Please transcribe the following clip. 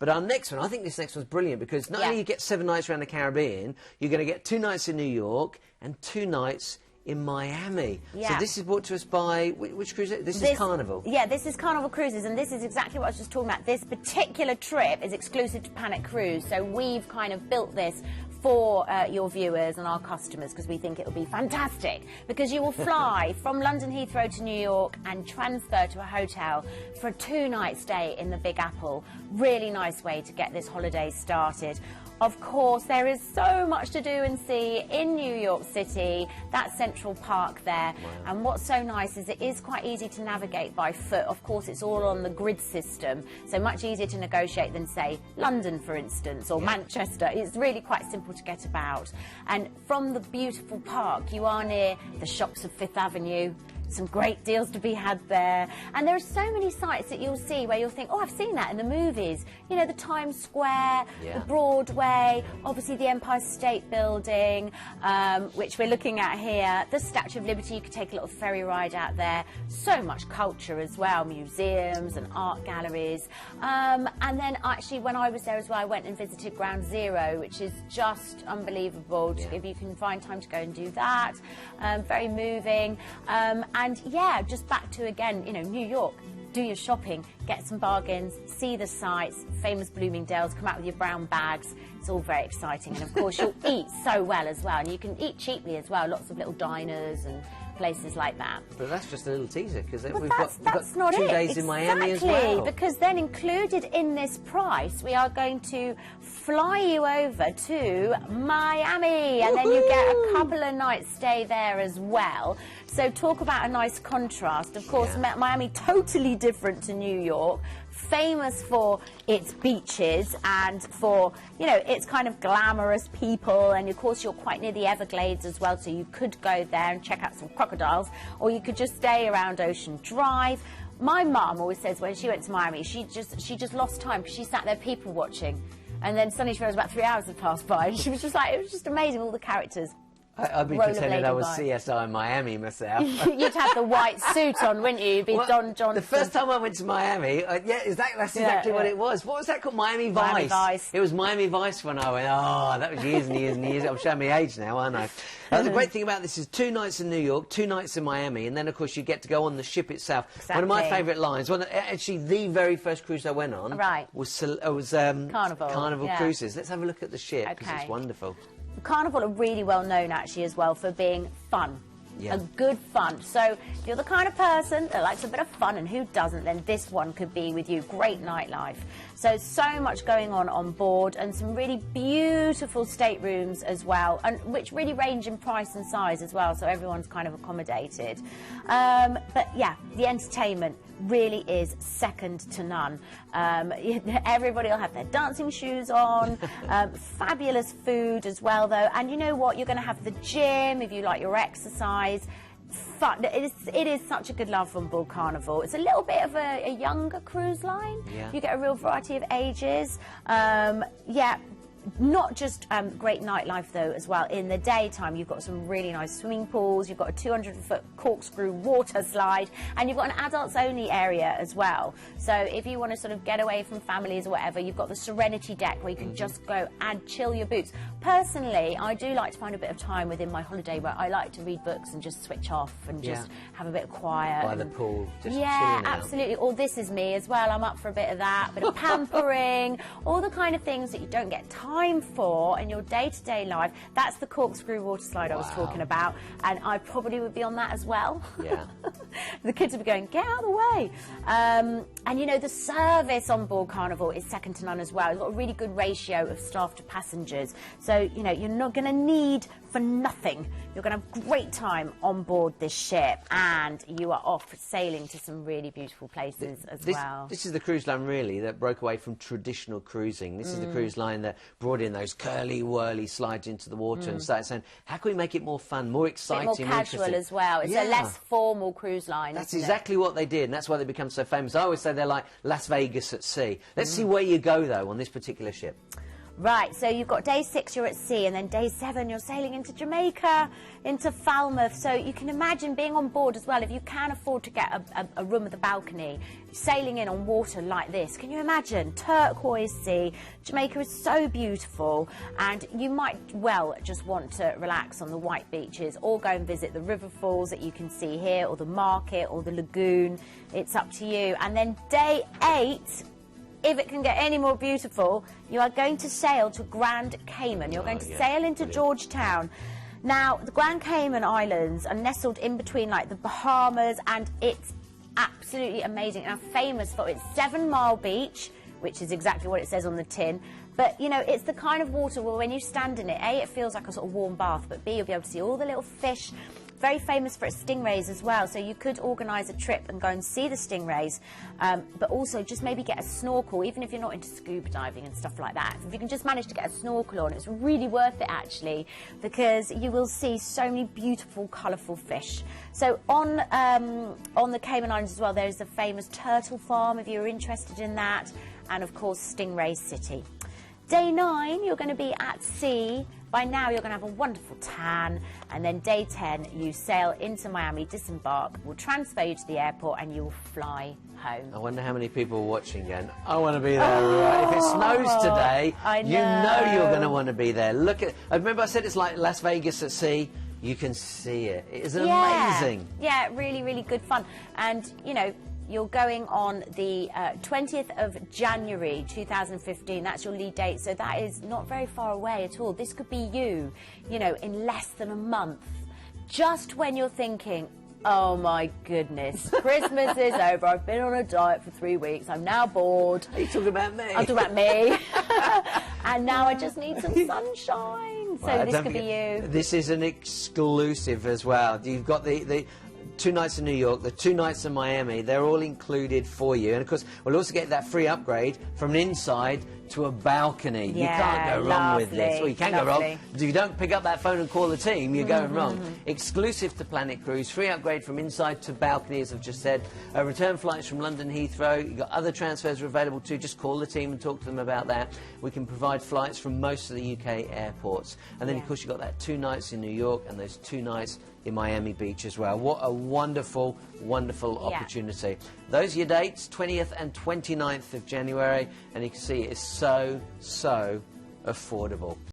But our next one, I think this next one's brilliant because not only you get 7 nights around the Caribbean, you're going to get 2 nights in New York and 2 nights in Miami. So this is brought to us by, which cruise? This is Carnival. Yeah, this is Carnival Cruises, and this is exactly what I was just talking about. This particular trip is exclusive to Panic Cruise, so we've kind of built this for your viewers and our customers because we think it will be fantastic, because you will fly from London Heathrow to New York and transfer to a hotel for a 2-night stay in the Big Apple. Really nice way to get this holiday started. Of course, there is so much to do and see in New York City, that Central Park there. Wow. And what's so nice is it is quite easy to navigate by foot. Of course, it's all on the grid system, so much easier to negotiate than, say, London, for instance, or Manchester. It's really quite simple to get about. And from the beautiful park, you are near the shops of Fifth Avenue. Some great deals to be had there, and there are so many sites that you'll see where you'll think, oh, I've seen that in the movies, you know, the Times Square, the Broadway, obviously the Empire State Building, which we're looking at here, the Statue of Liberty. You could take a little ferry ride out there. So much culture as well, museums and art galleries, and then actually when I was there as well, I went and visited Ground Zero, which is just unbelievable. If you can find time to go and do that, very moving. And yeah, just back to, again, you know, New York, do your shopping, get some bargains, see the sights, famous Bloomingdale's, come out with your brown bags. It's all very exciting. And of course, you'll eat so well as well. And you can eat cheaply as well, lots of little diners and places like that. But that's just a little teaser, because we've got not 2 days in Miami as well. Because then included in this price, we are going to fly you over to Miami, and then you get a couple of nights stay there as well. So talk about a nice contrast. Of course, Miami, totally different to New York, famous for its beaches and for, you know, its kind of glamorous people, and of course you're quite near the Everglades as well, so you could go there and check out some crocodiles, or you could just stay around Ocean Drive. My mum always says when she went to Miami, she just lost time because she sat there people watching, and then suddenly she realised about 3 hours had passed by, and she was just like, it was just amazing, all the characters. I'd be pretending I was CSI in Miami myself. You'd have the white suit on, wouldn't you? You'd be Don Johnson. The first time I went to Miami, that's exactly what it was. What was that called? Miami Vice. Miami Vice. It was Miami Vice when I went, oh, that was years and years and years. I'm showing my age now, aren't I? The great thing about this is 2 nights in New York, 2 nights in Miami, and then, of course, you get to go on the ship itself. Exactly. One of my favourite lines, actually the very first cruise I went on was Carnival Cruises. Let's have a look at the ship, because it's wonderful. Carnival are really well known actually as well for being fun. A good fun. So if you're the kind of person that likes a bit of fun, and who doesn't, then this one could be with you. Great nightlife. So much going on board, and some really beautiful staterooms as well, and which really range in price and size as well, so everyone's kind of accommodated. But yeah, the entertainment really is second to none. Everybody will have their dancing shoes on, fabulous food as well though, and you know what, you're going to have the gym if you like your exercise. Fun. It is such a good love on board Carnival. It's a little bit of a younger cruise line. You get a real variety of ages. Not just great nightlife though as well. In the daytime you've got some really nice swimming pools, you've got a 200-foot corkscrew water slide, and you've got an adults only area as well. So if you want to sort of get away from families or whatever, you've got the Serenity deck where you can just go and chill your boots. Personally, I do like to find a bit of time within my holiday where I like to read books and just switch off and just have a bit of quiet. By the pool, just chilling out. Absolutely. Or this is me as well. I'm up for a bit of that, a bit of pampering, all the kind of things that you don't get time for in your day-to-day life. That's the corkscrew water slide I was talking about, and I probably would be on that as well. The kids would be going, get out of the way. And you know, the service on board Carnival is second to none as well. It's got a really good ratio of staff to passengers, so you know, you're not going to need for nothing. You're going to have a great time on board this ship, and you are off sailing to some really beautiful places as well. This is the cruise line really that broke away from traditional cruising. This is the cruise line that brought in those curly-whirly slides into the water and started saying, how can we make it more fun, more exciting, more casual as well. It's a less formal cruise line. That's exactly what they did, and that's why they become so famous. I always say they're like Las Vegas at sea. Let's see where you go, though, on this particular ship. Right, so you've got day 6, you're at sea, and then day 7, you're sailing into Jamaica, into Falmouth. So you can imagine being on board as well, if you can afford to get a room with a balcony, sailing in on water like this. Can you imagine? Turquoise sea. Jamaica is so beautiful, and you might well just want to relax on the white beaches, or go and visit the river falls that you can see here, or the market, or the lagoon. It's up to you. And then day 8, if it can get any more beautiful, you are going to sail to Grand Cayman. You're going to sail into Georgetown. Now, the Grand Cayman Islands are nestled in between, like, the Bahamas, and it's absolutely amazing. And famous for its 7-mile beach, which is exactly what it says on the tin. But, you know, it's the kind of water where when you stand in it, A, it feels like a sort of warm bath, but B, you'll be able to see all the little fish. Very famous for its stingrays as well, so you could organise a trip and go and see the stingrays, but also just maybe get a snorkel, even if you're not into scuba diving and stuff like that. If you can just manage to get a snorkel on, it's really worth it actually, because you will see so many beautiful, colourful fish. So on the Cayman Islands as well, there's a famous turtle farm if you're interested in that, and of course Stingray City. Day 9, you're going to be at sea. By now, you're going to have a wonderful tan. And then day 10, you sail into Miami, disembark, we'll transfer you to the airport, and you'll fly home. I wonder how many people are watching again. I want to be there, right? If it snows today, you know you're going to want to be there. Look at, remember I said it's like Las Vegas at sea? You can see it. It is amazing. Yeah, really, really good fun. And, you know, you're going on the 20th of January 2015. That's your lead date, so that is not very far away at all. This could be you, you know, in less than a month. Just when you're thinking, oh my goodness, Christmas is over, I've been on a diet for 3 weeks, I'm now bored. Are you talking about me? I'm talking about me. And now I just need some sunshine. So well, this could be you. This is an exclusive as well. You've got the 2 nights in New York, the 2 nights in Miami, they're all included for you. And of course, we'll also get that free upgrade from an inside to a balcony. Yeah, you can't go wrong with this. Well, you can go wrong. If you don't pick up that phone and call the team, you're going wrong. Exclusive to Planet Cruise, free upgrade from inside to balcony, as I've just said. Return flights from London Heathrow. You've got other transfers are available too. Just call the team and talk to them about that. We can provide flights from most of the UK airports. And then, of course, you've got that 2 nights in New York and those 2 nights in Miami Beach as well. What a wonderful, wonderful opportunity. Those are your dates, 20th and 29th of January, and you can see it's so, so affordable.